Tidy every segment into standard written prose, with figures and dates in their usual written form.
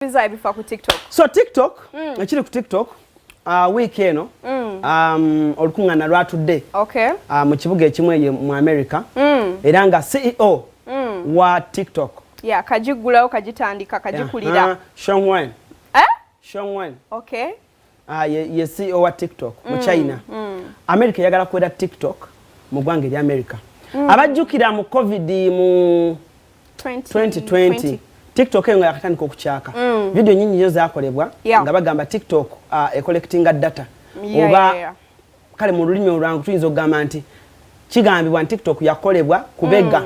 Bifa ku TikTok. So TikTok, ekiri ku TikTok, week eno, olukungana lwatudde. Okay. Mu kibuga ekimwe mu America. Era nga CEO wa TikTok. Yeah, kajigulawo kajitandika kajikulira. Shongwen. Shongwen. Okay. Ye CEO wa TikTok mu China. America yagala kwera TikTok mu gwange lya America. Abajjukira mu COVID mu 2020. TikTok engo yakatandika okukyaka. Video nyingi nyo zakolebwa nga bagamba TikTok collectinga data. Oba kale mu lulimi olwangu tuyinza okugamba nti kigambibwa TikTok yakolebwa kubega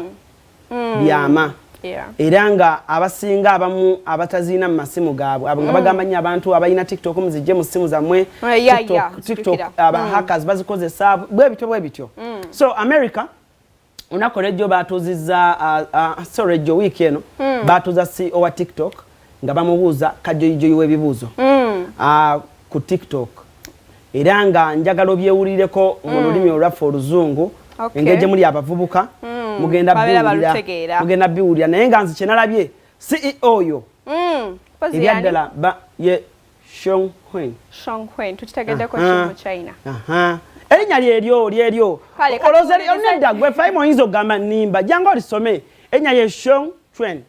byama. Era nga abasinga abamu abatazina mu masimu gaabwe abo nga bagamba nnyo abantu abayina TikTok muzijje mu simu zammwe. TikTok hackers bazikozesa bwe bityo. So America unakolejo batuziza jo week eno batuza CEO wa TikTok nga bamubuuza kajojo webibuuzo ku TikTok era nga njagalo byewulireko mu lulimi olwaffe oluzungu engeje muri abavubuka mugenda biwulira naye nga nzi kyenalabye CEO yo ebyadala ye Shongwen tukitegedde ko mu China. Erinya lyeryo olozeri onenda gwe faimo yinzo gamba nimba jango olisome enya ye Shongwen.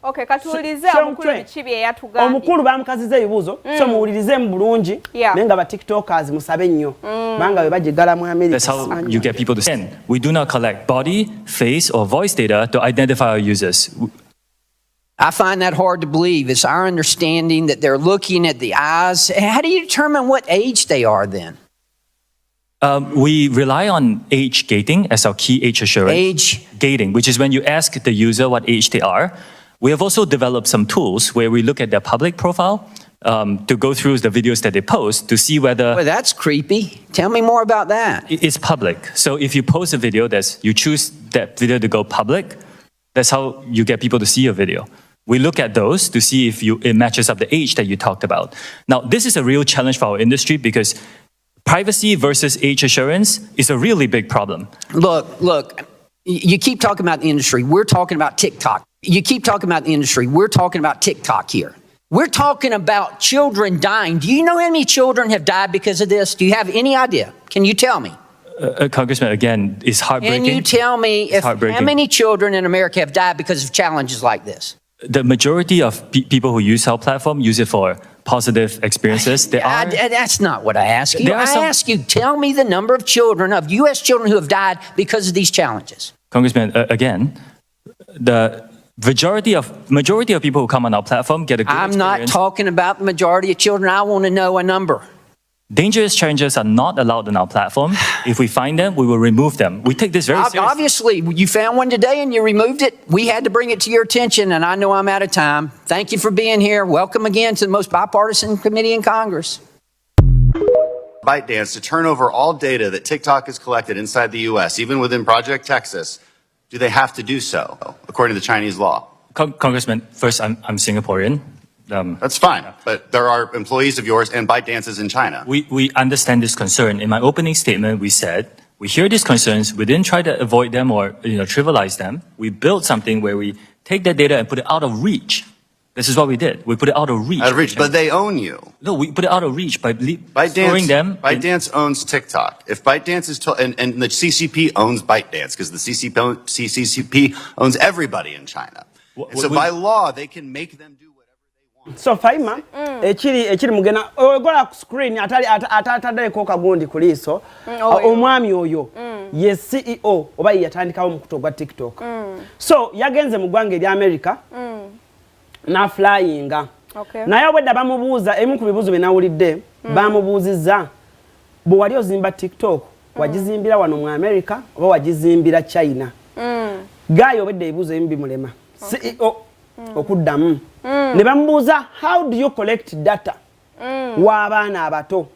Okay, katuulize omukulu bikibi eyatugambye. Omukulu bamukazize ebibuuzo so muwulirize mu bulungi nenga ba TikTokers musabe nnyo banga we bajigala mu America. That's how you get people to send. We do not collect body, face or voice data to identify our users. I find that hard to believe. It's our understanding that they're looking at the eyes. How do you determine what age they are then? We rely on age gating as our key age assurance. Age gating, which is when you ask the user what age they are. We have also developed some tools where we look at their public profile to go through the videos that they post to see whether... Well, that's creepy. Tell me more about that. It's public. So if you post a video, you choose that video to go public, that's how you get people to see your video. We look at those to see if it matches up the age that you talked about. Now, this is a real challenge for our industry because privacy versus age assurance is a really big problem. Look, you keep talking about the industry. We're talking about TikTok. You keep talking about the industry. We're talking about TikTok here. We're talking about children dying. Do you know how many children have died because of this? Do you have any idea? Can you tell me? Congressman, again, it's heartbreaking. Can you tell me how many children in America have died because of challenges like this? The majority of people who use our platform use it for positive experiences. That's not what I ask you. I ask you, tell me the number of children, of U.S. children who have died because of these challenges. Congressman, again, the majority of people who come on our platform get a good experience. I'm not talking about the majority of children. I want to know a number. Dangerous challenges are not allowed on our platform. If we find them, we will remove them. We take this very seriously. Obviously, you found one today and you removed it. We had to bring it to your attention, and I know I'm out of time. Thank you for being here. Welcome again to the most bipartisan committee in Congress. ByteDance to turn over all data that TikTok has collected inside the U.S., even within Project Texas. Do they have to do so, according to the Chinese law? Congressman, first, I'm Singaporean. That's fine, but there are employees of yours and ByteDance's in China. We understand this concern. In my opening statement, we said, we hear these concerns, we didn't try to avoid them or trivialize them. We built something where we take that data and put it out of reach. This is what we did. We put it out of reach. Out of reach, but they own you. No, we put it out of reach by storing them. ByteDance owns TikTok. If ByteDance is and the CCP owns ByteDance because the CCP owns everybody in China. So by law, they can make them do whatever they want. So Faima, ekiri mugena ogola ku screen atadde ko kagundi kuliso omwami oyo ye CEO oba yatandikawo mu kuto gwa TikTok. So yagenze mu gwange lya America. Na flyinga. Naye obwedda bamubuuza emu ku bibuuzo binawulidde bamubuuzizza bwe wali ozimba TikTok wagizimbira wano mu America oba wagizimbira China. Gayo obwedda ebibuuzo ebimu bimulema CEO okuddamu ne bamubuuza how do you collect data w'abaana abato.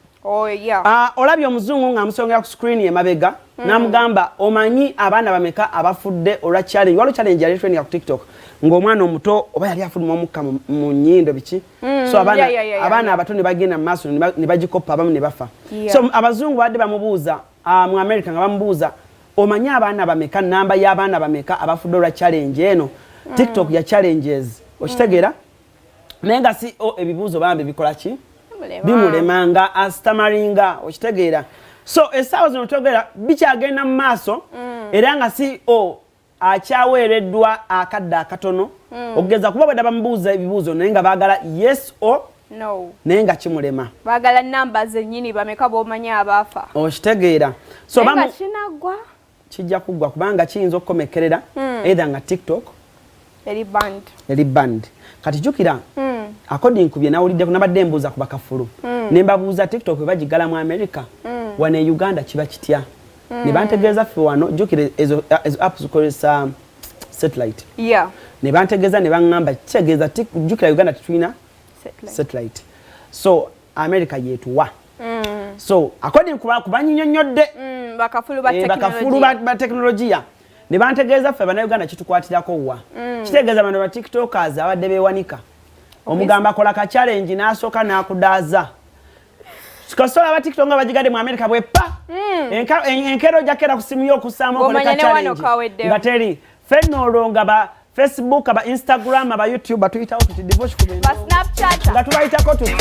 Olabye omuzungu ng'amusongera ku screen emabega n'amugamba omanyi abaana bameka abafudde olwa challenge waliwo challenge yali training ku TikTok ng'omwana omuto oba yali afuluma omukka mu nnyindo biki so abaana abato ne bagenda mu maaso ne bagikoppa abamu ne bafa. So abazungu badde bamubuuza mu America nga bamubuuza omanyi abaana bameka namba y'abaana bameka abafudde olwa challenge eno TikTok ya challenges okitegeera nenga CEO ebibuzo bambe bikola ki bimulemanga astamaringa okitegeera so essaawa zino twogera bikyagenda mu maaso era nga CEO akyaweereddwa akadde akatono okugeza kuba bwedda bamubuuza ebibuuzo naye nga baagala yes or no naye nga kimulema baagala namba zennyini bameka b'omanya abaafa okitegeera so nga kinaggwa kijja kuggwa kubanga kiyinza okukomekerera either nga TikTok eri band kati jukira according ku bye nawuliddeko nabadde mbuuza ku bakafulu ne mbabuuza TikTok bwe bagigala mu America wane Uganda kiba kitya ne bantegeeza ffe wano jukira ezo apps zikozesa satellite ne bantegeeza ne baŋŋamba kitegeeza jukira Uganda tetulina satellite so America yetuwa so according ku banyinyonnyodde bakafulu ba teknologiya ne bantegeeza ffe bannayuganda kitukwatirako wa kitegeeza bano ba tiktokers abadde beewanika omugamba akola ka challenge n'asooka n'akudaaza sikasola ba tiktok nga bagigadde mu America bwe pa enkero jakera ku simu yo okusaamu okola ka challenge nga teri fenno olonga ba Facebook aba Instagram aba YouTube batuyitawo tuti divorce kubenda ba Snapchat nga tubayitako tuti